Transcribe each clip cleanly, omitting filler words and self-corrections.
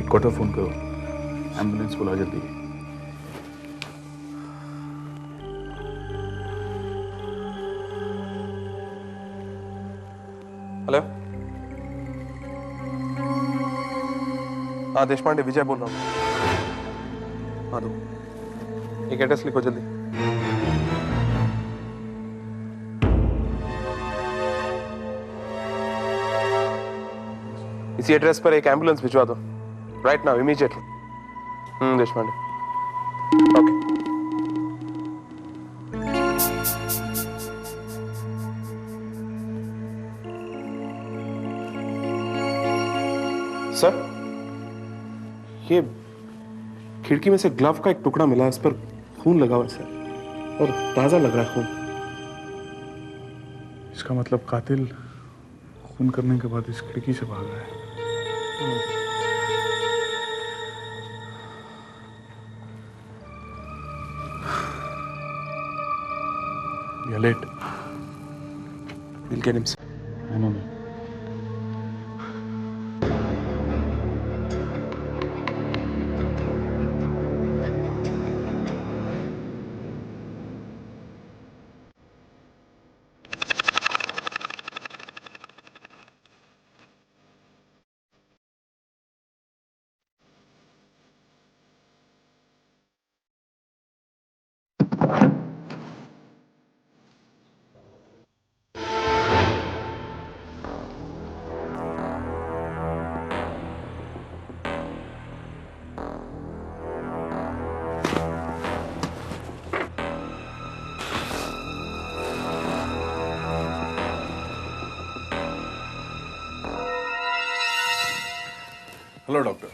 Headquarter phone करो, ambulance बुला जल्दी। हेलो, हाँ देशपांडे विजय बोल रहा हूँ। हाँ दो, एक एड्रेस लिखो जल्दी। इसी एड्रेस पर एक एम्बुलेंस भिजवा दो, right now, immediately. Deshpande, okay. Sir, ये खिड़की में से ग्लव का एक टुकड़ा मिला, इस पर खून लगा हुआ है सर, और ताजा लग रहा है खून। इसका मतलब कातिल खून करने के बाद इस खिड़की से भागा है। You're late. We'll get him. I know. Hello doctor.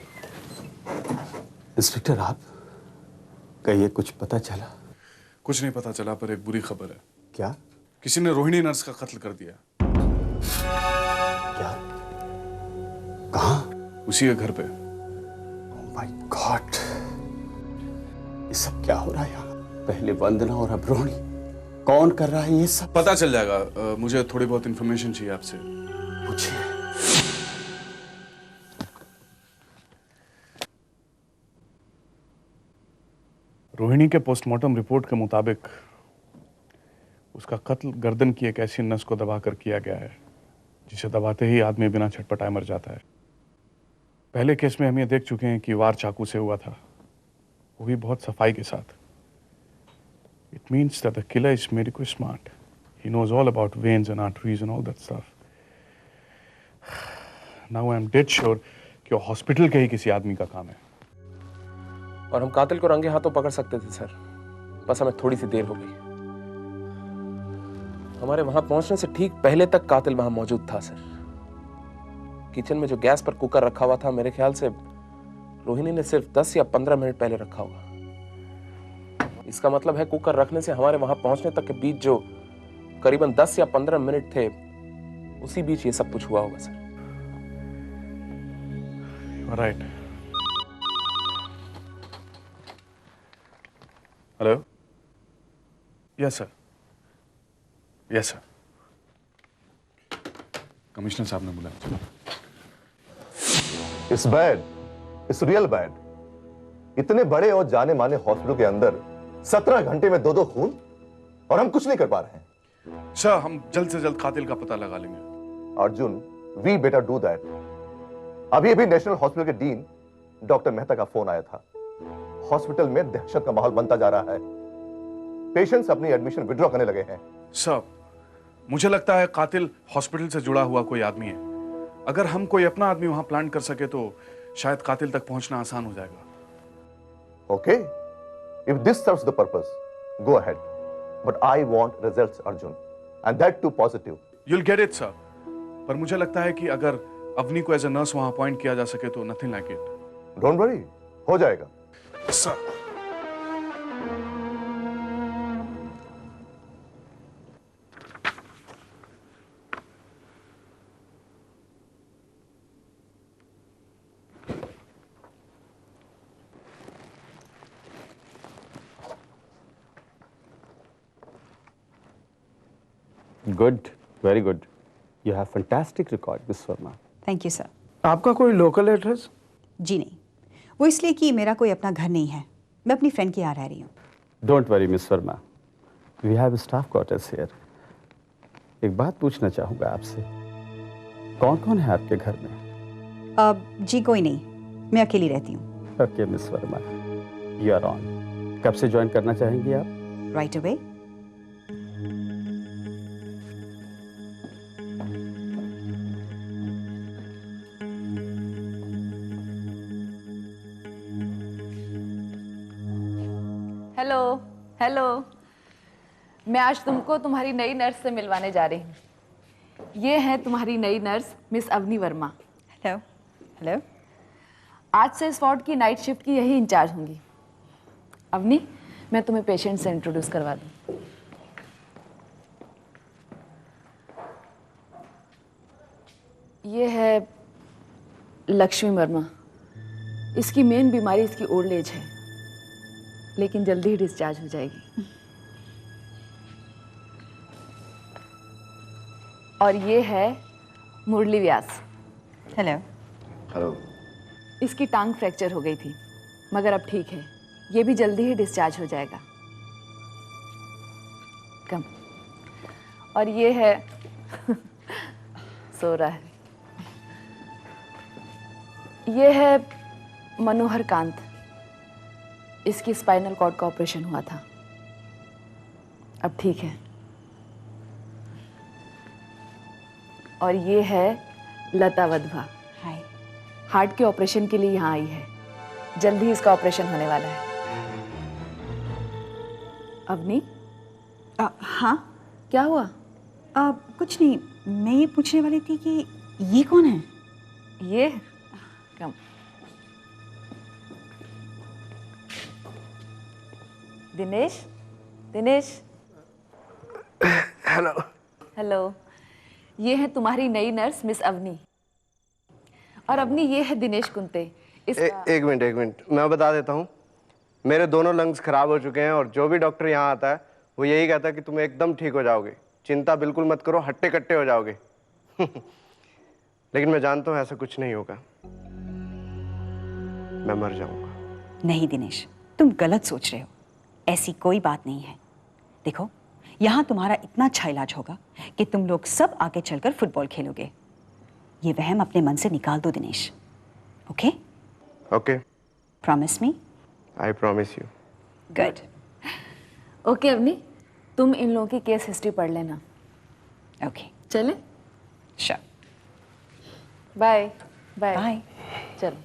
Inspector, आप कहिए, कुछ पता चला? कुछ नहीं पता चला, पर एक बुरी खबर है। क्या? किसी ने रोहिणी नर्स का कत्ल कर दिया। क्या? कहाँ? उसी के घर पे। ओह माय गॉड, ये सब क्या हो रहा है यहाँ? पहले वंदना और अब रोहिणी, कौन कर रहा है ये सब? पता चल जाएगा। मुझे थोड़ी बहुत इंफॉर्मेशन चाहिए आपसे। पूछिए। रोहिणी के पोस्टमार्टम रिपोर्ट के मुताबिक उसका कत्ल गर्दन की एक ऐसी नस को दबाकर किया गया है जिसे दबाते ही आदमी बिना छटपटाए मर जाता है। पहले केस में हम ये देख चुके हैं कि वार चाकू से हुआ था, वो भी बहुत सफाई के साथ। It means that the killer is medico smart. He knows all about veins and arteries and all that stuff. Now I am dead sure कि वो हॉस्पिटल के ही किसी आदमी का काम है। और हम कातिल को रंगे हाथों पकड़ सकते थे सर, बस हमें थोड़ी सी देर हो गई। हमारे वहां पहुंचने से ठीक पहले तक कातिल वहां मौजूद था सर। किचन में जो गैस पर कुकर रखा हुआ था, मेरे ख्याल से रोहिणी ने सिर्फ 10 या 15 मिनट पहले रखा होगा। इसका मतलब है कुकर रखने से हमारे वहां पहुंचने तक के बीच जो करीबन 10 या 15 मिनट थे, उसी बीच ये सब कुछ हुआ होगा sir. Right. Hello. Yes sir, yes sir. Commissioner साहब ने बुलाया। It's bad, it's real bad. इतने बड़े और जाने माने हॉस्पिटल के अंदर 17 घंटे में 2-2 खून, और हम कुछ नहीं कर पा रहे हैं। सर, हम जल्द से जल्द कातिल का पता लगा लेंगे। Arjun, we better do that. अभी अभी नेशनल हॉस्पिटल के डीन डॉक्टर मेहता का फोन आया था। हॉस्पिटल में दहशत का माहौल बनता जा रहा है। पेशेंट्स अपनी एडमिशन विड्रॉ करने लगे हैं। सर, मुझे लगता है कातिल हॉस्पिटल से जुड़ा हुआ कोई आदमी है। अगर हम कोई अपना आदमी वहां प्लान कर सके तो शायद कातिल तक पहुंचना आसान हो जाएगा। Okay, if this serves the purpose, go ahead, but I want results Arjun, and that too positive. You will get it sir, पर मुझे लगता है कि अगर अवनी को एज अ नर्स वहां अपॉइंट किया जा सके तो nothing like it. Don't worry, हो जाएगा। Sir, good, very good. You have fantastic record, miss Verma. Thank you sir. आपका कोई लोकल एड्रेस? जी नहीं, वो इसलिए कि मेरा कोई अपना घर नहीं है, मैं अपनी फ्रेंड के यहाँ रह रही हूँ। Don't worry miss Verma, we have staff quarters here. एक बात पूछना चाहूँगा आपसे, कौन कौन है आपके घर में? जी कोई नहीं, मैं अकेली रहती हूँ। Okay miss Verma, you are on. कब से ज्वाइन करना चाहेंगी आप? Right away. हेलो हेलो, मैं आज तुमको तुम्हारी नई नर्स से मिलवाने जा रही हूँ। ये है तुम्हारी नई nurse miss Avani Verma. Hello hello. आज से इस वार्ड की नाइट शिफ्ट की यही इंचार्ज होंगी। अवनी, मैं तुम्हें पेशेंट से इंट्रोड्यूस करवा दूँ। ये है लक्ष्मी वर्मा। इसकी मेन बीमारी इसकी ओल्ड एज है, लेकिन जल्दी ही डिस्चार्ज हो जाएगी। और ये है मुरली व्यास। हेलो। हेलो। इसकी टांग फ्रैक्चर हो गई थी, मगर अब ठीक है। ये भी जल्दी ही डिस्चार्ज हो जाएगा। कम। और ये है सो रहा है। ये है मनोहर कांत। इसकी स्पाइनल कॉर्ड का ऑपरेशन हुआ था, अब ठीक है। और ये है लता वधवा। हाय। हार्ट के ऑपरेशन के लिए यहाँ आई है, जल्दी ही इसका ऑपरेशन होने वाला है। अवनी, हाँ क्या हुआ? कुछ नहीं, मैं ये पूछने वाली थी कि ये कौन है? ये कम। दिनेश, दिनेश। हेलो। हेलो, ये है तुम्हारी नई नर्स मिस अवनी। और अवनी, ये है दिनेश कुंते। एक मिनट मैं बता देता हूँ। मेरे दोनों लंग्स खराब हो चुके हैं और जो भी डॉक्टर यहाँ आता है वो यही कहता है कि तुम एकदम ठीक हो जाओगे, चिंता बिल्कुल मत करो, हट्टे कट्टे हो जाओगे। लेकिन मैं जानता हूँ ऐसा कुछ नहीं होगा, मैं मर जाऊंगा। नहीं दिनेश, तुम गलत सोच रहे हो। ऐसी कोई बात नहीं है। देखो, यहाँ तुम्हारा इतना अच्छा इलाज होगा कि तुम लोग सब आगे चलकर फुटबॉल खेलोगे। ये वहम अपने मन से निकाल दो Dinesh. Okay? Okay. Promise me? I promise you. Good. Okay Avani, तुम इन लोगों की केस हिस्ट्री पढ़ लेना। ओके, चले? श्योर। Bye bye. बाय। चलो।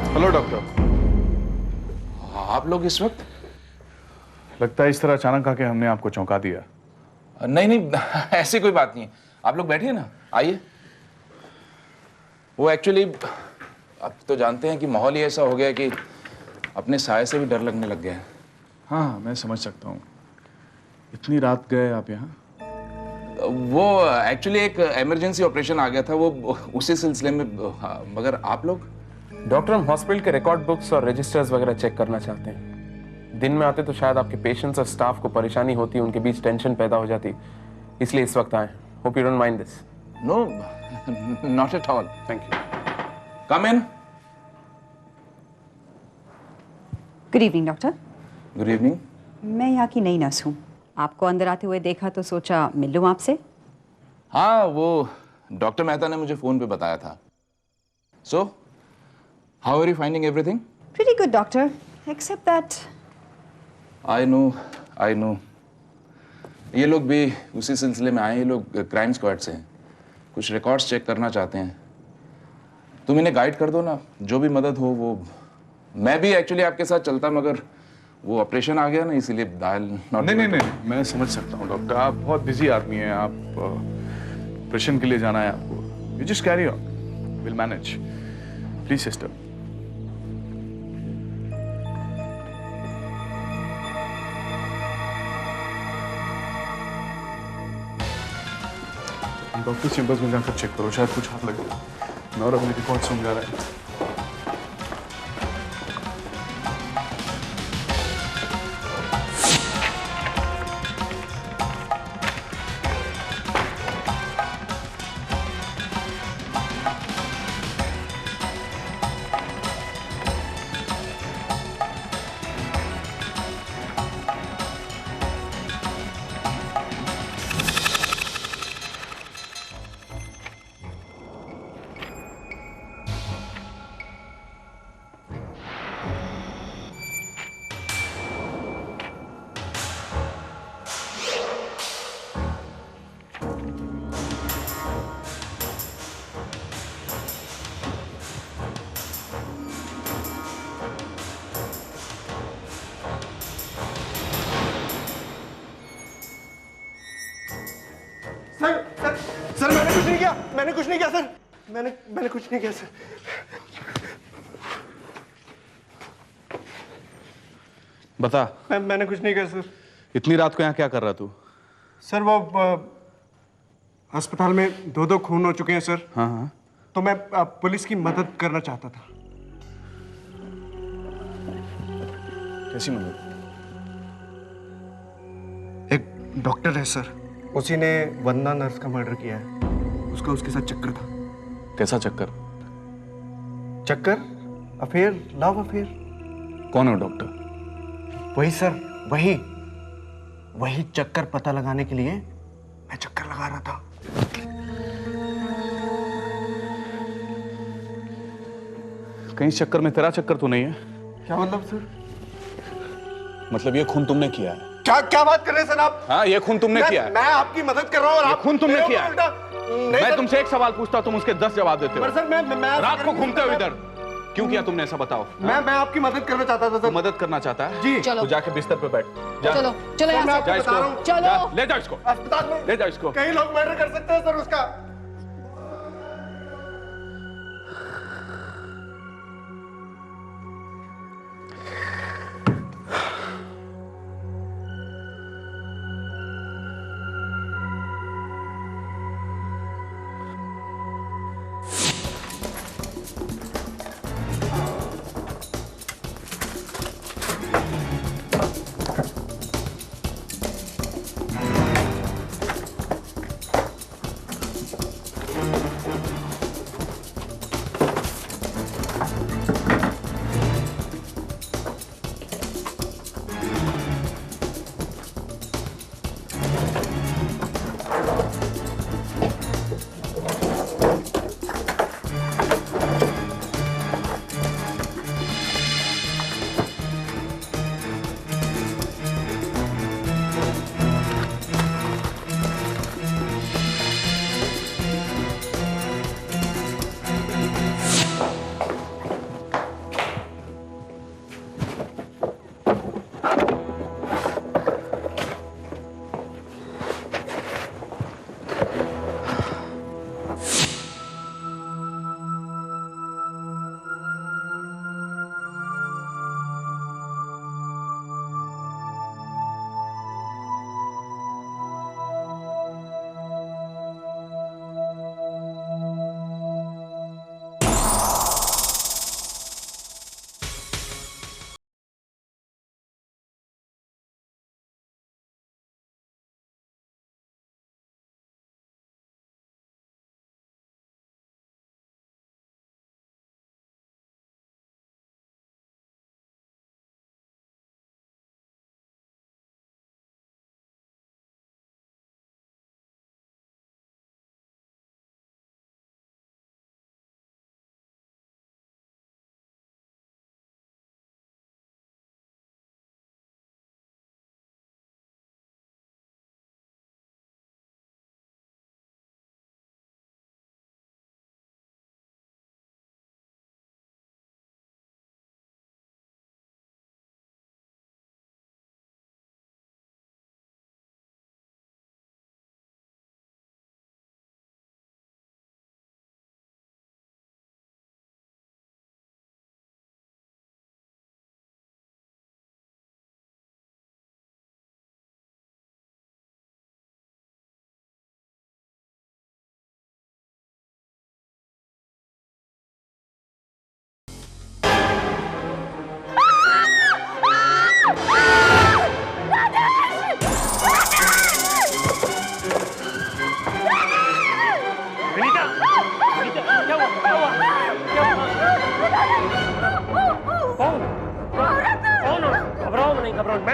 Hello doctor. आप लोग इस वक्त? लगता है इस तरह अचानक आके हमने आपको चौंका दिया। नहीं नहीं, ऐसी कोई बात नहीं है। आप लोग बैठिए ना, आइए। वो एक्चुअली आप तो जानते हैं कि माहौल ही ऐसा हो गया कि अपने साय से भी डर लगने लग गया है। हाँ, मैं समझ सकता हूँ। इतनी रात गए आप यहाँ? वो एक्चुअली एक इमरजेंसी ऑपरेशन आ गया था, वो उसी सिलसिले में। मगर आप लोग? डॉक्टर, हम हॉस्पिटल के रिकॉर्ड बुक्स और रजिस्टर्स वगैरह चेक करना चाहते हैं। दिन में आते तो शायद आपके पेशेंट्स और स्टाफ को परेशानी होती, उनके बीच टेंशन पैदा हो जाती, इसलिए इस वक्त आए। Hope you don't mind this. No, not at all. Thank you. Come in. Good evening doctor. Good evening. मैं यहाँ की नई नर्स हूँ। आपको अंदर आते हुए देखा तो सोचा मिल लूँ आपसे। हाँ, वो डॉक्टर मेहता ने मुझे फोन पे बताया था। So how are you finding everything? Pretty good doctor, except that I know. ये लोग भी उसी सिलसिले में आए हैं। ये लोग क्राइम स्क्वाड से हैं, कुछ रिकॉर्ड्स चेक करना चाहते हैं। तुम इन्हें गाइड कर दो ना, जो भी मदद हो मैं भी एक्चुअली आपके साथ चलता, मगर वो ऑपरेशन आ गया ना, इसीलिए डायल नॉट। नहीं, मैं समझ सकता हूँ डॉक्टर, आप बहुत बिजी आदमी हैं, आप ऑपरेशन के लिए जाना है आपको। You just carry on, will manage. Please sister. Doctor chambers में जाकर चेक करो, शायद कुछ हाथ लगे। मैं और अपने रिकॉर्ड समझा रहा है। सर मैंने कुछ नहीं किया, मैंने कुछ नहीं किया सर, मैंने कुछ नहीं किया सर। बता। मैंने कुछ नहीं किया सर। इतनी रात को यहाँ क्या कर रहा तू? सर वो अस्पताल में 2 खून हो चुके हैं सर। हाँ। तो मैं पुलिस की मदद करना चाहता था। कैसी मदद? एक डॉक्टर है सर, उसी ने वंदना नर्स का मर्डर किया है। उसका उसके साथ चक्कर था। कैसा चक्कर? चक्कर? Affair, love affair. कौन है डॉक्टर? वही सर, वही चक्कर पता लगाने के लिए मैं चक्कर लगा रहा था। कहीं इस चक्कर में तेरा चक्कर तो नहीं है? क्या मतलब सर? मतलब ये खून तुमने किया है? क्या बात कर रहे हैं सर आप? हाँ, ये खून तुमने किया है। मैं आपकी मदद कर रहा हूँ और आप खून तुमने किया है। मैं सर, तुमसे एक सवाल पूछता हूँ, तुम उसके 10 जवाब देते हो। पर सर मैं रात को घूमते हो इधर, क्यों किया तुमने ऐसा बताओ? मैं आपकी मदद करना चाहता था सर। मदद करना चाहता है? जी। चलो। तो जाके बिस्तर पे बैठ जा। चलो चलो मैं यहाँ आपको से। बता रहा हूँ। चलो। जा, ले जाओ इसको, अस्पताल में ले जाओ इसको। कई लोग मर्डर कर सकते हैं सर उसका।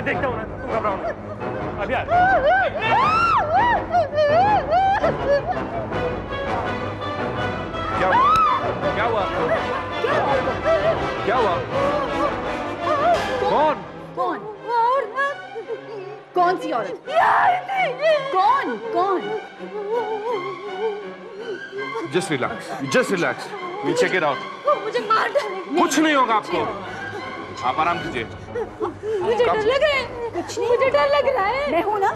मैं देखता हूँ ना, तुम घबराओ ना। अभी आ। क्या हुआ? क्या हुआ? कौन? कौन? कौन सी औरत? कौन? कौन? Just relax, we check it out. मुझे मार डालेंगे। कुछ नहीं होगा आपको, आप आराम कीजिए। मुझे डर लग रहा है। कुछ नहीं, मुझे डर लग रहा है। मैं हूं ना।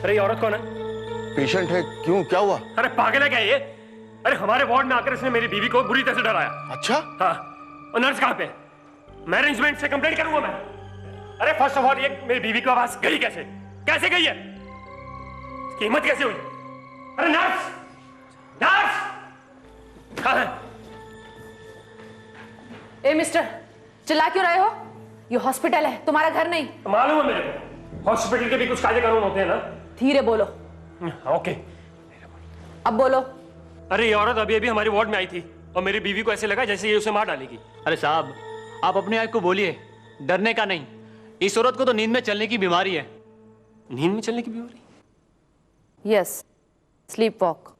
अरे ये औरत कौन है? पेशेंट है। क्यों, क्या हुआ? अरे पागल है क्या ये? अरे हमारे वार्ड में आकर इसने मेरी बीवी को बुरी तरह से डराया। अच्छा? हाँ। और नर्स कहाँ पे? मैनेजमेंट से कंप्लेंट करूंगा मैं। अरे फर्स्ट ऑफ ऑल ये मेरी बीवी की आवाज गई कैसे? कैसे गई है? इसकी हिम्मत कैसे हुई? अरे नर्स! नर्स! कहाँ है? ए मिस्टर, चिल्ला क्यों रहे हो? ये हॉस्पिटल है, तुम्हारा घर नहीं। मालूम है मेरे को, हॉस्पिटल के भी कुछ कायदे कानून होते हैं ना। धीरे बोलो। ओके। अब बोलो। अरे ये औरत अभी अभी हमारी वार्ड में आई थी और मेरी बीवी को ऐसे लगा जैसे ये उसे मार डालेगी। अरे साहब, आप अपने आप को बोलिए, डरने का नहीं। इस औरत को तो नींद में चलने की बीमारी है। नींद में चलने की बीमारी? Yes, sleep walk.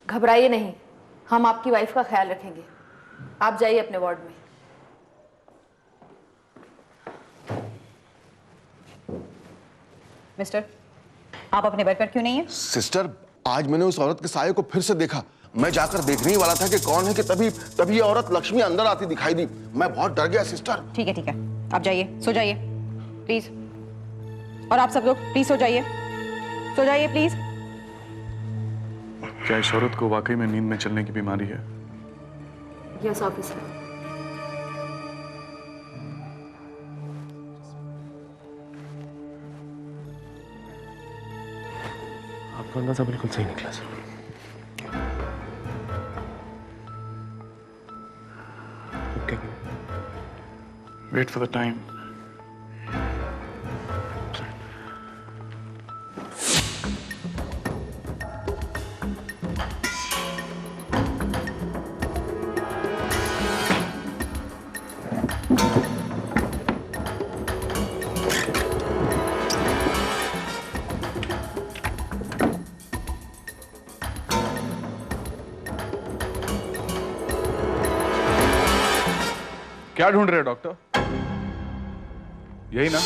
घबराइए नहीं, हम आपकी वाइफ का ख्याल रखेंगे। आप जाइए अपने वार्ड में। मिस्टर, आप अपने बेड पर क्यों नहीं है? सिस्टर, आज मैंने उस औरत के साये को फिर से देखा। मैं जाकर देखने ही वाला था कि कौन है कि तभी ये औरत लक्ष्मी अंदर आती दिखाई दी। मैं बहुत डर गया सिस्टर। ठीक है, आप जाइए, सो जाइए प्लीज। और आप सब लोग प्लीज सो जाइए, प्लीज। क्या इस औरत को वाकई में नींद में चलने की बीमारी है? Yes officer. आपका अंदाजा बिल्कुल सही निकला sir. Okay, wait for the time. क्या ढूंढ रहे हो डॉक्टर? यही ना?